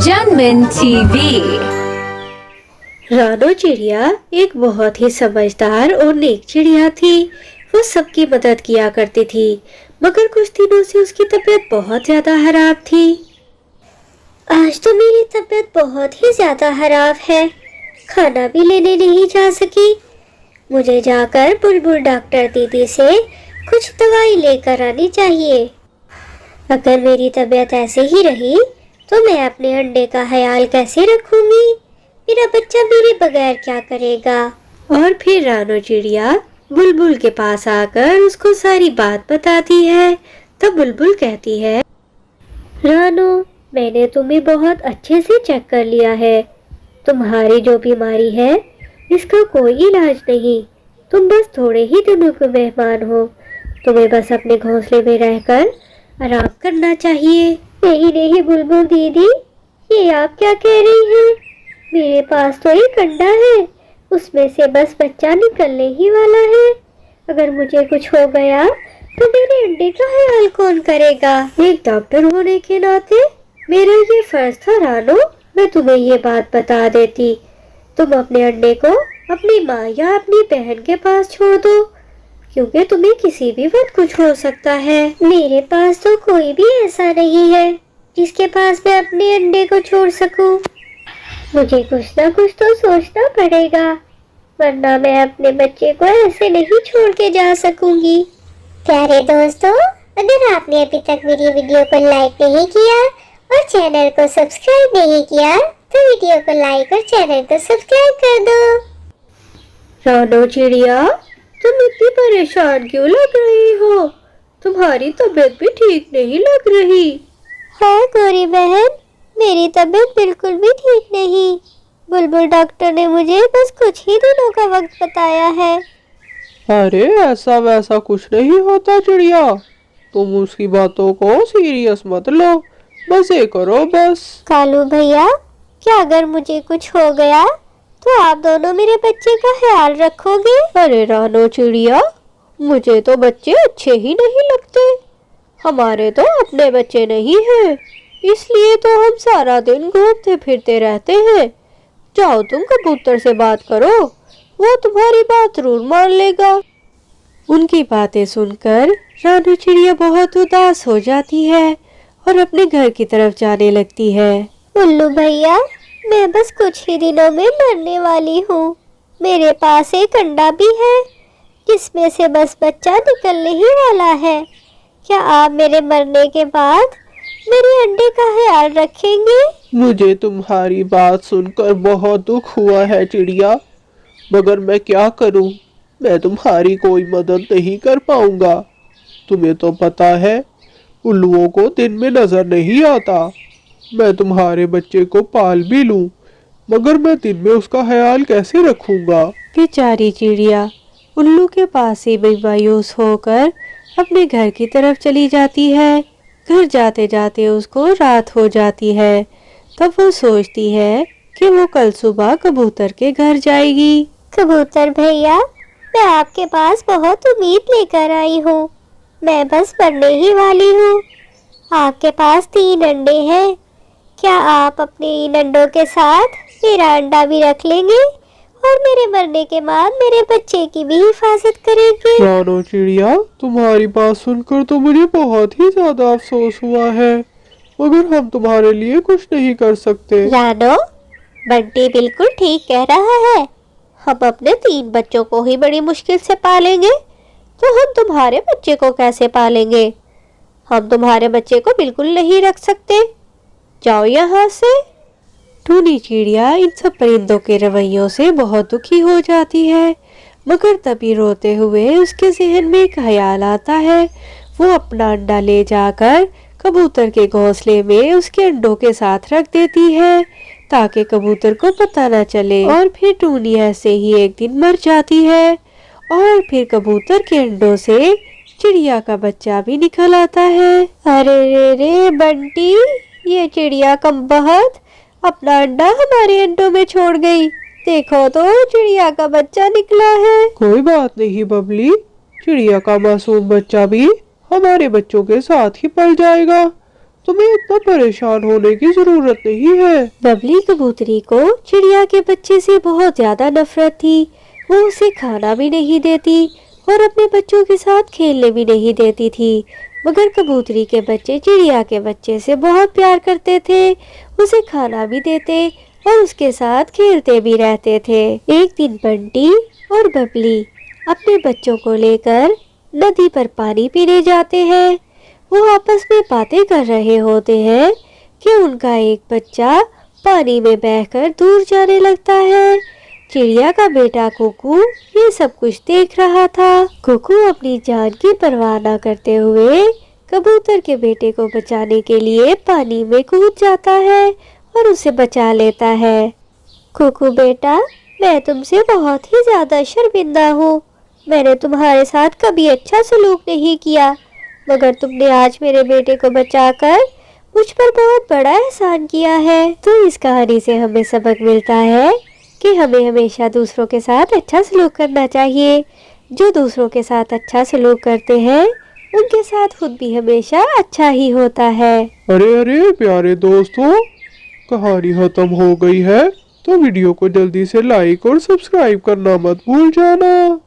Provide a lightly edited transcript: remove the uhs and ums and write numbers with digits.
जनमन TV. रानो चिड़िया एक बहुत ही समझदार और नेक चिड़िया थी। वो सबकी मदद किया करती थी, मगर कुछ दिनों से उसकी तबीयत बहुत ज्यादा खराब थी। आज तो मेरी तबीयत बहुत ही ज्यादा खराब है, खाना भी लेने नहीं जा सकी। मुझे जाकर बुलबुल डॉक्टर दीदी से कुछ दवाई लेकर आनी चाहिए। अगर मेरी तबीयत ऐसे ही रही तो मैं अपने अंडे का ख्याल कैसे रखूंगी? मेरा बच्चा मेरे बगैर क्या करेगा? और फिर रानो चिड़िया बुलबुल के पास आकर उसको सारी बात बताती है। तब बुलबुल कहती है, रानो, मैंने तुम्हें बहुत अच्छे से चेक कर लिया है। तुम्हारी जो बीमारी है इसका कोई इलाज नहीं। तुम बस थोड़े ही दिनों के मेहमान हो। तुम्हें बस अपने घोंसले में रहकर आराम करना चाहिए। नहीं नहीं बुलबुल दीदी, ये आप क्या कह रही हैं? मेरे पास तो एक अंडा है, उसमें से बस बच्चा निकलने ही वाला है। अगर मुझे कुछ हो गया तो मेरे अंडे का ख्याल कौन करेगा? एक डॉक्टर होने के नाते मेरा ये फर्ज था रानो, मैं तुम्हें ये बात बता देती। तुम अपने अंडे को अपनी माँ या अपनी बहन के पास छोड़ दो, क्योंकि तुम्हें किसी भी वक्त कुछ हो सकता है। मेरे पास तो कोई भी ऐसा नहीं है जिसके पास मैं अपने अंडे को छोड़ सकूं। मुझे कुछ ना कुछ तो सोचना पड़ेगा, वरना मैं अपने बच्चे को ऐसे नहीं छोड़ के जा सकूंगी। प्यारे दोस्तों, अगर आपने अभी तक मेरी वीडियो को लाइक नहीं किया और चैनल को सब्सक्राइब नहीं किया तो वीडियो को लाइक और चैनल को सब्सक्राइब कर दो। रानो चिड़िया, तुम इतनी परेशान क्यों लग रही हो? तुम्हारी तबीयत भी ठीक नहीं लग रही। हाँ गोरी बहन, मेरी तबीयत बिल्कुल भी ठीक नहीं। बुलबुल डॉक्टर ने मुझे बस कुछ ही दिनों का वक्त बताया है। अरे ऐसा वैसा कुछ नहीं होता चिड़िया, तुम उसकी बातों को सीरियस मत लो, मजे करो बस। कालू भैया, क्या अगर मुझे कुछ हो गया तो आप दोनों मेरे बच्चे का ख्याल रखोगे? अरे रानो चिड़िया, मुझे तो बच्चे अच्छे ही नहीं लगते। हमारे तो अपने बच्चे नहीं हैं, इसलिए तो हम सारा दिन घूमते फिरते रहते हैं। जाओ तुम कबूतर से बात करो, वो तुम्हारी बात जरूर मान लेगा। उनकी बातें सुनकर रानो चिड़िया बहुत उदास हो जाती है और अपने घर की तरफ जाने लगती है। उल्लू भैया, मैं बस कुछ ही दिनों में मरने वाली हूँ। मेरे पास एक अंडा भी है जिसमें से बस बच्चा निकलने ही वाला है। क्या आप मेरे मरने के बाद मेरे अंडे का ख्याल रखेंगे? मुझे तुम्हारी बात सुनकर बहुत दुख हुआ है चिड़िया, मगर मैं क्या करूं? मैं तुम्हारी कोई मदद नहीं कर पाऊंगा। तुम्हें तो पता है, उल्लुओं को दिन में नजर नहीं आता। मैं तुम्हारे बच्चे को पाल भी लूं, मगर मैं दिन में उसका ख्याल कैसे रखूंगा? बेचारी चिड़िया उल्लू के पास ही मायूस होकर अपने घर की तरफ चली जाती है। घर जाते जाते उसको रात हो जाती है। तब वो सोचती है कि वो कल सुबह कबूतर के घर जाएगी। कबूतर भैया, मैं आपके पास बहुत उम्मीद लेकर आई हूँ। मैं बस मरने ही वाली हूँ। आपके पास 3 अंडे हैं। क्या आप अपने इन अंडों के साथ मेरा अंडा भी रख लेंगे और मेरे मरने के बाद मेरे बच्चे की भी हिफाजत करेंगे? रानो चिड़िया, तुम्हारी बात सुनकर तो मुझे बहुत ही ज्यादा अफसोस हुआ है, मगर हम तुम्हारे लिए कुछ नहीं कर सकते। रानो, बंटी बिल्कुल ठीक कह रहा है। हम अपने 3 बच्चों को ही बड़ी मुश्किल से पालेंगे, तो हम तुम्हारे बच्चे को कैसे पालेंगे? हम तुम्हारे बच्चे को बिल्कुल नहीं रख सकते। जाओ यहाँ से। टूनी चिड़िया इन सब परिंदों के रवैयों से बहुत दुखी हो जाती है, मगर तभी रोते हुए उसके जहन में एक ख्याल आता है। वो अपना अंडा ले जाकर कबूतर के घोंसले में उसके अंडों के साथ रख देती है, ताकि कबूतर को पता न चले। और फिर टूनी ऐसे ही एक दिन मर जाती है और फिर कबूतर के अंडों से चिड़िया का बच्चा भी निकल आता है। अरे रे रे बंटी, ये चिड़िया कमबख्त अपना अंडा हमारे अंडों में छोड़ गई। देखो तो चिड़िया का बच्चा निकला है। कोई बात नहीं बबली, चिड़िया का मासूम बच्चा भी हमारे बच्चों के साथ ही पल जाएगा। तुम्हें इतना परेशान होने की जरूरत नहीं है। बबली कबूतरी को चिड़िया के बच्चे से बहुत ज्यादा नफरत थी। वो उसे खाना भी नहीं देती और अपने बच्चों के साथ खेलने भी नहीं देती थी। मगर कबूतरी के बच्चे चिड़िया के बच्चे से बहुत प्यार करते थे, उसे खाना भी देते और उसके साथ खेलते भी रहते थे। एक दिन बंटी और बबली अपने बच्चों को लेकर नदी पर पानी पीने जाते हैं। वो आपस में बातें कर रहे होते हैं कि उनका एक बच्चा पानी में बहकर दूर जाने लगता है। चिड़िया का बेटा कुकू ये सब कुछ देख रहा था। कुकू अपनी जान की परवाह न करते हुए कबूतर के बेटे को बचाने के लिए पानी में कूद जाता है और उसे बचा लेता है। कुकू बेटा, मैं तुमसे बहुत ही ज्यादा शर्मिंदा हूँ। मैंने तुम्हारे साथ कभी अच्छा सलूक नहीं किया, मगर तुमने आज मेरे बेटे को बचाकर मुझ पर बहुत बड़ा एहसान किया है। तो इस कहानी से हमें सबक मिलता है कि हमें हमेशा दूसरों के साथ अच्छा सलूक करना चाहिए। जो दूसरों के साथ अच्छा सलूक करते हैं उनके साथ खुद भी हमेशा अच्छा ही होता है। अरे अरे प्यारे दोस्तों, कहानी खत्म हो गई है तो वीडियो को जल्दी से लाइक और सब्सक्राइब करना मत भूल जाना।